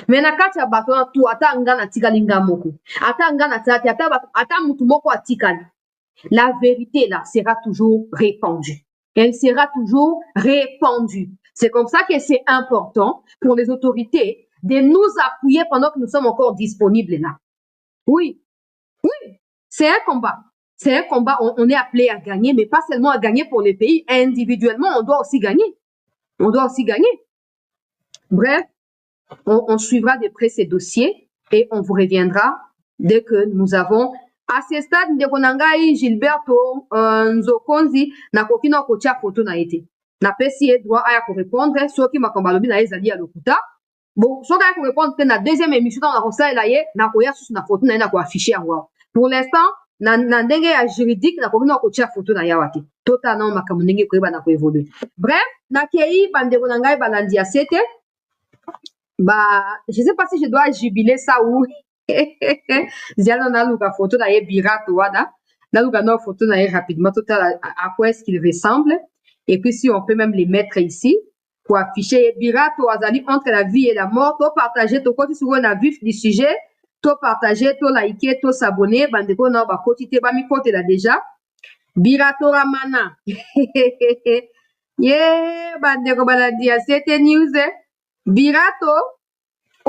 Mais na kati ya bato na tu ata nga na tikali nga moko. Ata nga na tati ata mutu moko atikali. La vérité là sera toujours répandue. Elle sera toujours répandue. C'est comme ça que c'est important pour les autorités de nous appuyer pendant que nous sommes encore disponibles là. Oui, oui, c'est un combat. C'est un combat, on est appelé à gagner, mais pas seulement à gagner pour les pays. Individuellement, on doit aussi gagner. On doit aussi gagner. Bref, on suivra de près ces dossiers et on vous reviendra dès que nous avons à ce stade ndeko na ngai Gilberto Nzokonzi nakoki na kotia photo na été na pesi ye droit aya ko répondre soki makambo alobi na ezali ya lokuta bon soki aya ko répondre na deuxième émission na kosalela ye na koya susu na photo na ye na ko afficher yango pour l'instant na ndenge ya juridique nakoki na kotia photo na yawa te totana makambo ndenge koyeba na ko évoluer bref nakei bandeko na ngai balandi ya sete bah je sais pas si je dois jubiler ça ou Ziana naluka photo na ye birato wada naluka na photo na ye rapidement total à quoi est-ce qu'il ressemble et puis si on peut même les mettre ici pour afficher birato azali entre la vie et la mort to partager to côté sur na vif du sujet to partager to liker to s'abonner bandeko na ba côté te ba mi côté là déjà birato ramana yeah bandeko baladi ya c'était news birato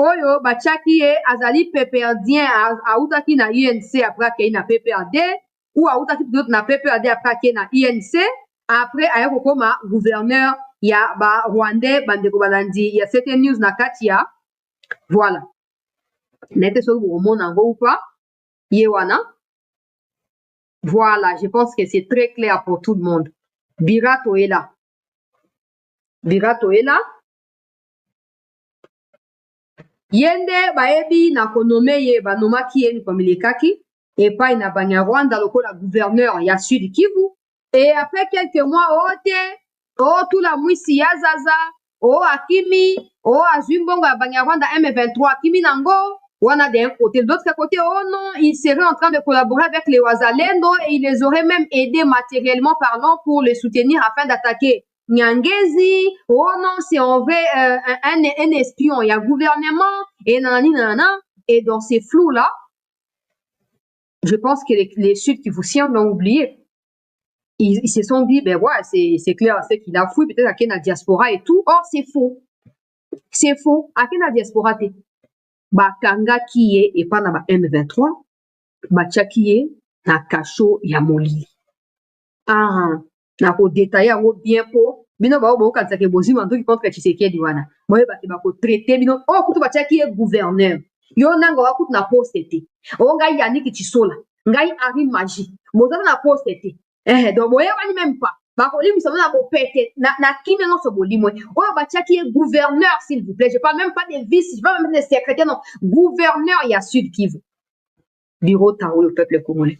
oyo bachaki ye azali péperdien autaki na UNC après akei na PPRD ou autaki na PPRD après akei na INC après aya kokoma gouverneur ya ba Rwandais bandeko balandi ya cette news na kati ya voilà nete so bomona ngo ou pas ye wana voilà je pense que c'est très clair pour tout le monde Birato est là yende baebi na konome ye banomaki ye lipamelekaki epai na Banyarwanda lokola gouverneur ya Sud Kivu et après quelques mois tout la mwisi ya zaza akimi azumbongo ya Banyarwanda M23 akimi nango wana d'un côté de l'autre côté non il serait en train de collaborer avec les Wazalendo et il les aurait même aidés matériellement parlant pour les soutenir afin d'attaquer Nyangezi, non, c'est en vrai un espion, il y a gouvernement, et nanana, et dans ces flous-là, je pense que les Sud-Kivusiens l'ont oublié. Ils se sont dit, ben ouais, c'est clair, c'est qu'il a fouillé peut-être à la diaspora et tout. Or, c'est faux. C'est faux. À la diaspora, ba kanga kiye et pas na ba M23, ba chakiye na kasho ya molili. Na ko détailler yango bien po bino ba bo kanisa ke bozima ndoki contre Tshisekedi wana boye ba ko traiter bino kutu ba tchaki gouverneur yo nanga wa kutu na poste te ngai Yannick Chisola ngai Henri Magie bozana na poste te donc boye wani même pas ba ko limi na bo pete na kimi no so bolimo ba tchaki gouverneur s'il vous plaît je parle même pas des vice je parle même des secrétaires non gouverneur ya Sud Kivu bureau tao le peuple congolais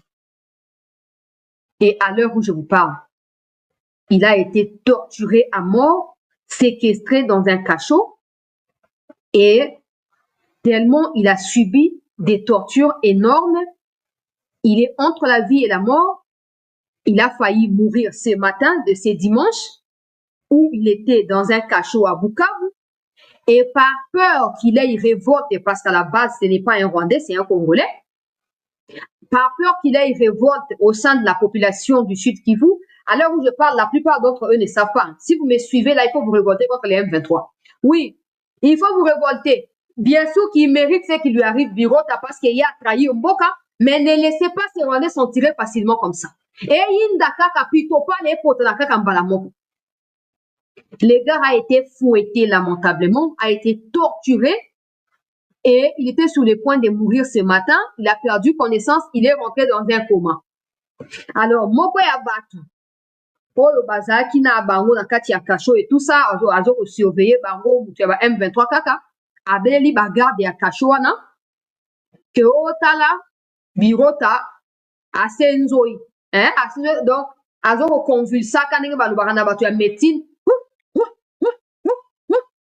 et à l'heure où je vous parle il a été torturé à mort, séquestré dans un cachot et tellement il a subi des tortures énormes, il est entre la vie et la mort. Il a failli mourir ce matin de ce dimanche où il était dans un cachot à Bukavu et par peur qu'il ait révolte, parce qu'à la base ce n'est pas un Rwandais, c'est un Congolais, par peur qu'il ait révolte au sein de la population du Sud Kivu. À l'heure où je parle, la plupart d'entre eux ne savent pas. Si vous me suivez, là, il faut vous révolter contre les M23. Oui, il faut vous révolter. Bien sûr qu'il mérite ce qui lui arrive, Birota, parce qu'il a trahi Mboka, mais ne laissez pas ces Rwandais s'en tirer facilement comme ça. Et le gars a été fouetté lamentablement, a été torturé, et il était sur le point de mourir ce matin. Il a perdu connaissance, il est rentré dans un coma. Alors, Moko Yabatu, oyo bazaki na bango na kati ya kasho et tout ça azo ko surveiller bango mutu ya ba M23 kaka abeli ba garde ya kasho wana ke otala birota asenzoi donc azo ko convulsa kanenge balobaka na bato ya médecine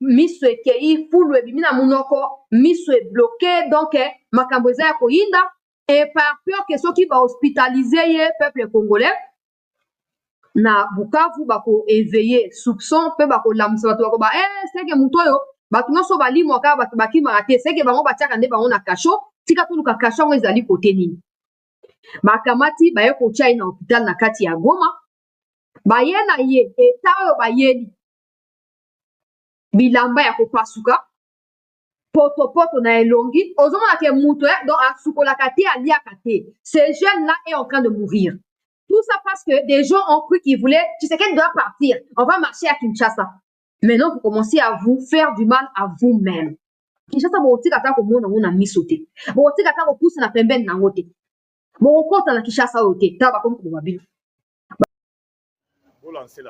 miso ekei fulu ebimi na munoko miso ebloqué donc makambo eza ya koyinda et par peur que soki ba hospitaliser ye peuple congolais na Bukavu bako éveiller soupçon pe bako lamusa bato bako ba c'est que muto yo bato nyonso balimwaka bato bakimaka te seke bango batiaka nde bango na kasho tika toluka kasho yango ezali kote nini bakamati baye kotia ye na hôpital na kati ya Goma baye na ye eta oyo bayeli bilamba ya kopasuka poto na elongi ozomona ke muto donc asukolaka te aliaka te ce jeune là est en train de mourir. Tout ça parce que des gens ont cru qu'ils voulaient, Tshisekedi doit partir, on va marcher à Kinshasa. Maintenant, vous commencez à vous faire du mal à vous-même. Kinshasa, vous avez dit que vous avez mis sauté. Vous avez dit que vous poussez na pembeni na ngote. Vous avez dit que Kinshasa vous avez taba comme vous avez. Vous lancez.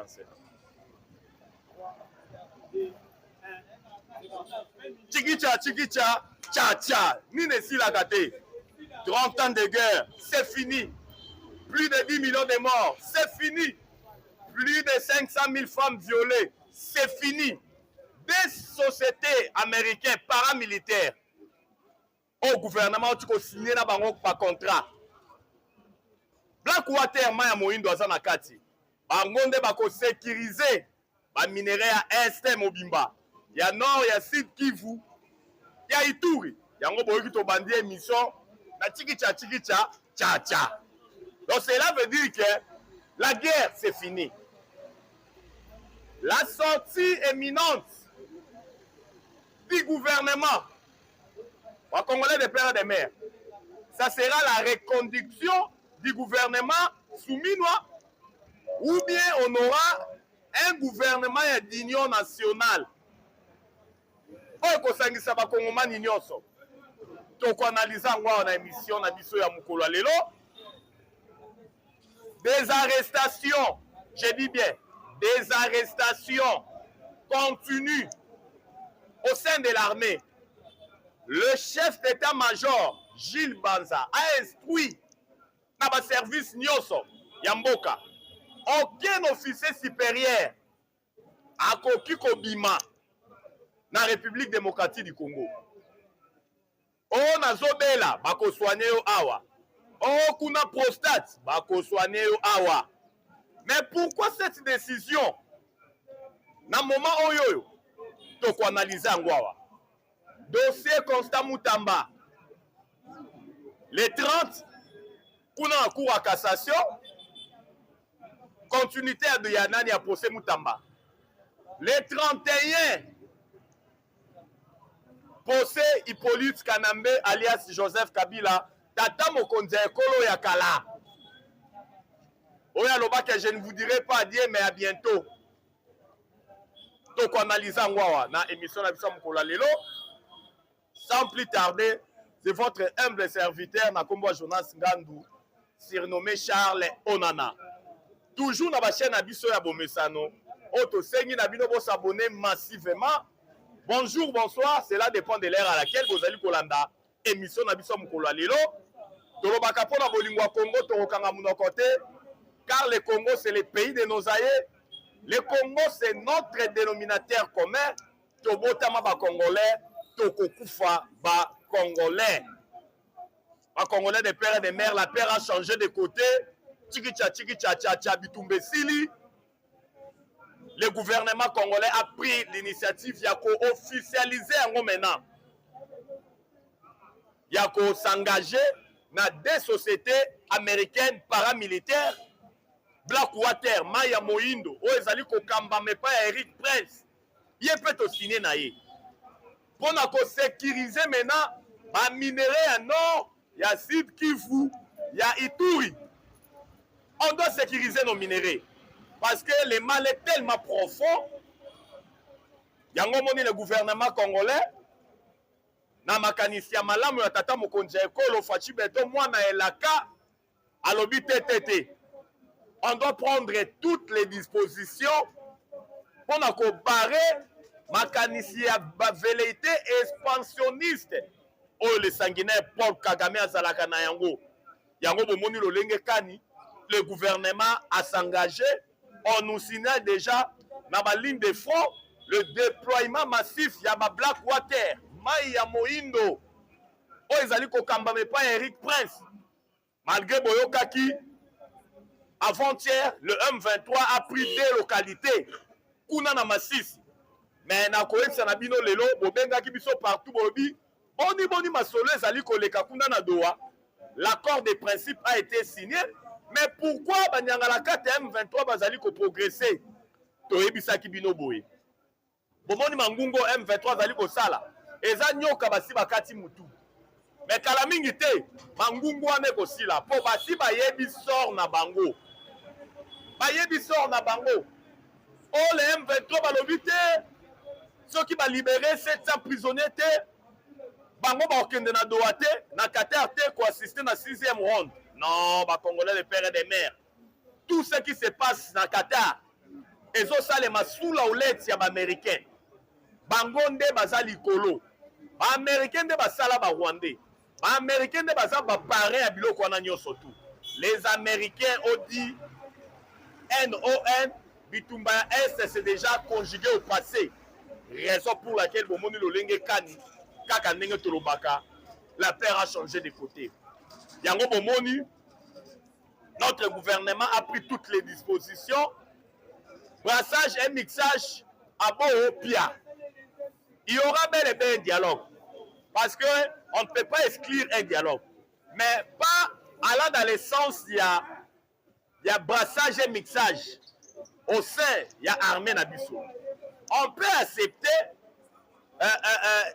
Chikicha, tcha. Nine si la gâté. 30 ans de guerre, c'est fini. Plus de 10 millions de morts, c'est fini. Plus de 500 000 femmes violées, c'est fini. Des sociétés américaines paramilitaires au gouvernement qui ont signé par contrat. Blackwater, Maya Moindo Azana Kati. Bangonde bako sécuriser ba minerai à Est Mobimba. Il y a Nord, il y a Sud Kivu, il y a Ituri. Il y a un boy qui a bandé émission. Na chikicha, tcha. Donc cela veut dire que la guerre, c'est fini. La sortie éminente du gouvernement, au Congolais des pères et des mères, ça sera la reconduction du gouvernement souminois, ou bien on aura un gouvernement d'union nationale. Oyo kosangisa bakongomani nyonso. Tokoanaliza ngwa na émission na biso ya mukolo lelo. Des arrestations, je dis bien, des arrestations continues au sein de l'armée. Le chef d'état-major, Gilles Banza, a instruit dans le service Nyoso, Yamboka, aucun officier supérieur à Kokiko Bima dans la République démocratique du Congo. On a Zobela, bako soigné au Awa. Oh, kuna prostate, bako soigné au Awa. Mais pourquoi cette décision? Dans le moment où tu peux analyser Angwawa. Dossier Constant Moutamba. Les 30, kuna en cours à cassation. Continuité de Yanani à procès Moutamba. Les 31, procès Hippolyte Kanambe alias Joseph Kabila. Tata Mokonze Kolo Yakala. Oya loba que je ne vous dirai pas adieu, mais à bientôt. Donc, analyse en na émission la biso mukolo lelo. Sans plus tarder, c'est votre humble serviteur Nakombo Jonas Ngandou, surnommé Charles Onana. Toujours dans la chaîne Abisso ya Bomesano. Auto Sengi Nabino bo s'abonner massivement. Bonjour, bonsoir, cela dépend de l'heure à laquelle vous allez kolanda. Émission Nabiso mukolo lelo. Tolobaka pona bolingwa Congo torokanga munokote. Car le Congo, c'est le pays de nos aïeux. Le Congo, c'est notre dénominateur commun. Tobotama ba Congolais, Tokokufa ba Congolais. Ba Congolais des pères et des mères, la paire a changé de côté. Tcha, Bitumbe Sili. Le gouvernement congolais a pris l'initiative Yako officialiser en maintenant. Yako s'engager dans des sociétés américaines paramilitaires. Blackwater, Maya Moindo, Oezali Kokamba, mais pas Eric Prince. Il peut aussi signer naïe. Pour nous sécuriser maintenant, les minéraux à nord, il y a Sud Kivu, il y a Ituri. On doit sécuriser nos minéraux. Parce que le mal est tellement profond. Il y a le gouvernement congolais. Na makanisia malamu ya tata mokonzi ekolo fachi beto mwana elaka alobi TTT. On doit prendre toutes les dispositions pour nous barrer makanisi ya velléité expansionniste. Oh, le sanguinaire Paul Kagame azalaka na yango. Yango bomoni lolenge kani. Le gouvernement a s'engagé. On nous signale déjà dans ma ligne de front le déploiement massif ya ba Blackwater, Maya Moindo. Oh, ezali kokamba mais pas Eric Prince. Malgré Boyokaki. Avant-hier, le M23 a pris des localités. Kuna na Masisi. mais na koyebisa na bino lelo bobengaki biso partout bobi boni masolo ezali koleka kuna na Doha. L'accord de principe a été signé, mais pourquoi Banyangalaka M23 bazali ko progresser? Toyebisaki bino boye. Bomoni mangungo M23 bazali ko sala. Eza nyoka basi bakati mutu. Mais kala mingi te mangungo ane ko sila po basi bayebi sort na bango. Bayebi sort na bango. Oh le M23 balobi te soki ba libérer 700 prisonniers te bango ba okende na Doha te na Qatar te ko assister na 6e round. Non, ba Congolais les pères et des mères. Tout ce qui se passe na Qatar ezo salema sous la houlette ya ba américain. Bango nde baza likolo. Ba américain nde basala ba Rwandais. Ba américain nde baza ba parrain ya biloko wana nyonso tout. Les américains ont dit NON bitumba ya Est c'est déjà conjugué au passé. Raison pour laquelle bomoni lolenge kani kaka ndenge tolobaka la paire a changé de côté. Yango bomoni notre gouvernement a pris toutes les dispositions. Brassage et mixage à Boho-Pia. Il y aura bel et bien un dialogue. Parce qu'on ne peut pas exclure un dialogue. Mais pas allant dans le sens, il y a brassage et mixage. Au sein, il y a armée Nabiso. On peut accepter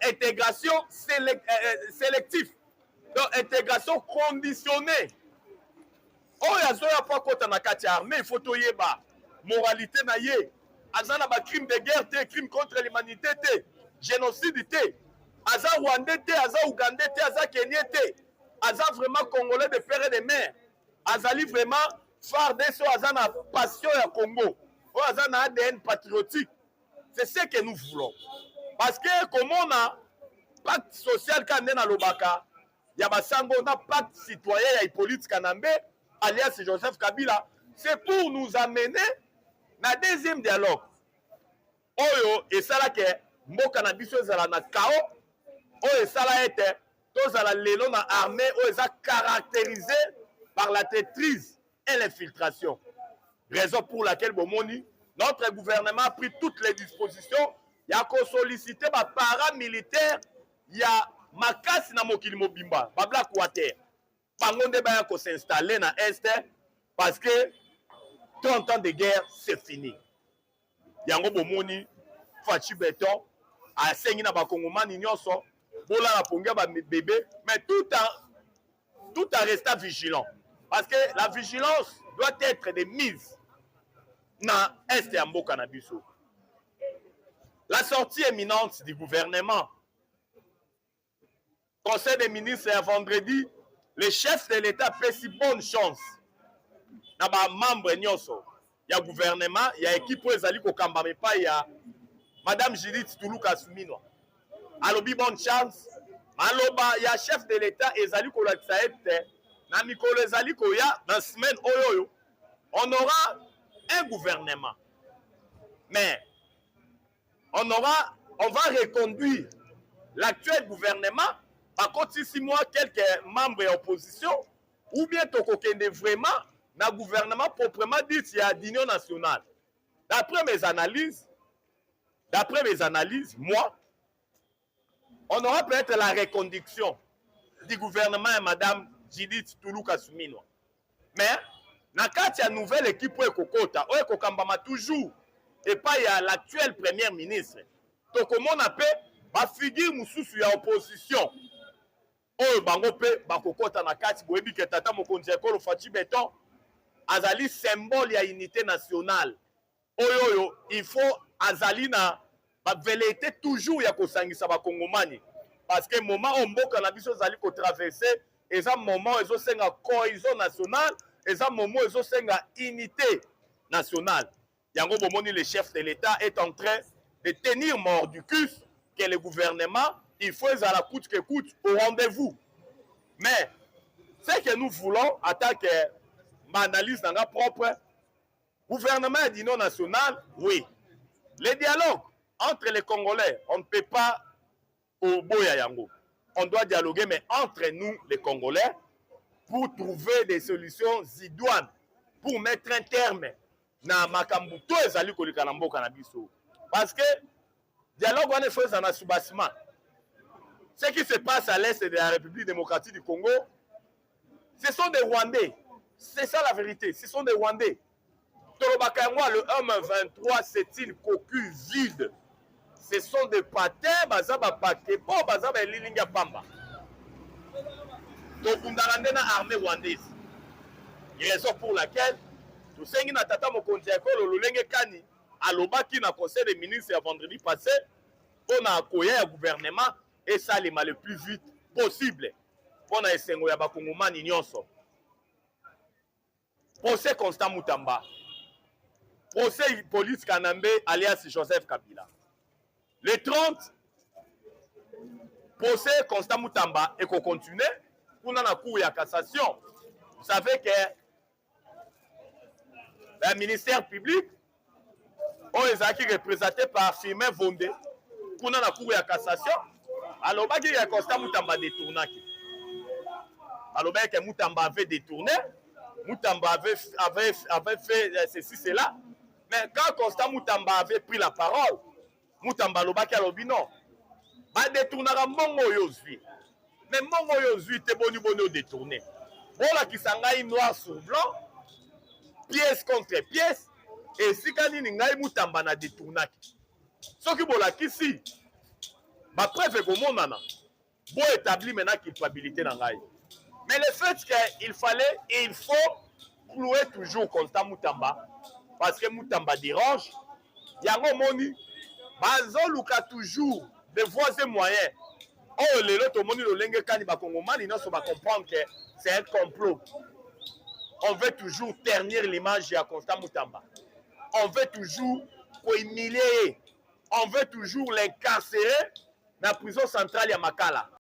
intégration sélective. Donc, intégration conditionnée. Oh, il y a pas contre la armée, il faut tout y avoir. Moralité na ye. Azana ba crime de guerre, crime contre l'humanité, génocide, Aza Rwandais, Aza Ougandais, Aza Kenyais, Aza vraiment Congolais de père et de mère. Azali vraiment phare de so Azana passion ya Congo. Oh, Azana ADN patriotique. C'est ce que nous voulons. Parce que comme on a pacte social kande na lobaka, ya basango na pacte citoyen ya Hippolyte Kanambe, alias Joseph Kabila, c'est pour nous amener na deuxième dialogue. Oyo esala ke mboka na biso ezala na chaos, oyo esala ete tozala lelo na armée oyo eza caractérisé par la traîtrise et l'infiltration. Raison pour laquelle bomoni notre gouvernement a pris toutes les dispositions. Il y a qu'on sollicité ba paramilitaires, il y a makasi na mokili mobimba, ba Black Water. Bango nde ba ko s'installer na Est parce que 30 ans de guerre, c'est fini. Yango bomoni Fachi Beton a sengi na bakongomani nyonso bola na pongia ba bébé, mais tout en restant vigilant parce que la vigilance doit être de mise na Est ya mboka na biso. La sortie imminente du gouvernement. Conseil des ministres est vendredi, le chef de l'État fait si bonne chance. Na ba membre nyonso ya gouvernement ya équipe ezali ko kambame pa ya Madame Judith Tuluka Suminwa. Alobi bonne chance. Maloba ya chef de l'État ezali ko lakisa ete na mikolo ezali ko ya na semaine oyoyo on aura un gouvernement. Mais on va reconduire l'actuel gouvernement par contre 6 mois quelques membres de l'opposition ou bien tokokende vraiment na gouvernement proprement dit il y a d'union nationale. D'après mes analyses, moi, on aura peut-être la reconduction du gouvernement et Madame Judith Tuluka Suminwa. Mais, na kati ya nouvelle équipe ekokota, ekokambama toujours, et pas il y a l'actuel premier ministre. Donc, comme on appelle, ma figure mususu ya opposition. Oyo bango pe bakokota na kati boyebi ke tata mokonzi ekolo Fachi Beton azali symbole ya unité nationale. Oyo il faut azali na ba velete toujours ya kosangisa ba kongomani parce que moment on mboka na biso azali ko traverser eza moment ezo senga cohésion nationale, eza moment ezo senga unité nationale. Yango bomoni le chef de l'État est en train de tenir mort du cul que le gouvernement il faut à la coûte que coûte au rendez-vous. Mais ce que nous voulons en tant que ma analyse dans notre propre gouvernement d'union nationale, oui. Le dialogue entre les Congolais, on ne peut pas au boya yango. On doit dialoguer, mais entre nous, les Congolais, pour trouver des solutions idoines, pour mettre un terme na makambu to ezali kolika na mboka na biso. Parce que dialogue wana faut en soubassement. Ce qui se passe à l'est de la République démocratique du Congo, ce sont des Rwandais. C'est ça la vérité, ce sont des Rwandais. Tolobakangwa, le M23, c'est une coquille vide. Ce sont des patins, bazaba pakepo, bazaba lilinga pamba. Donc, on a une armée rwandaise. Raison pour laquelle, tout ce qui n'a pas mokonzi ekolo lolenge kani, alobaki na conseil des ministres vendredi passé, on a accueilli un gouvernement et ça allait le plus vite possible. Pour na esengo ya bakongomani nyonso. Procès Constant Mutamba. Procès Hippolyte Kanambe alias Joseph Kabila. Le 30, procès Constant Mutamba et qu'on continue. Pour la cour de cassation. Vous savez que le ministère public est représenté par Firmin Vondé. Pour la cour de cassation. Alors, il y a Constant Mutamba détourné. Alors, Mutamba avait détourné. Mutamba avait fait ceci, cela. Mais quand Constant Mutamba avait pris la parole, Mutamba lobaki alobi non. Ba détournera mongo yozui. Mais mongo yozui te boni détourné. Voilà qui s'engaille noir sur blanc, pièce contre pièce, et si kanini ngai Mutamba na détournaki. Soki bolaki si, ba preuve ekomonana. Bo établi maintenant culpabilité na ngai. Mais le fait qu'il fallait et il faut clouer toujours Constant Mutamba, parce que Mutamba dérange, yango moni, bazoluka toujours des voies et moyens. Oh, les autres moni le lenge kani ba kongomani non so ba comprendre que c'est un complot. On veut toujours ternir l'image de Constant Mutamba. On veut toujours humilier. On veut toujours l'incarcérer dans la prison centrale de Makala.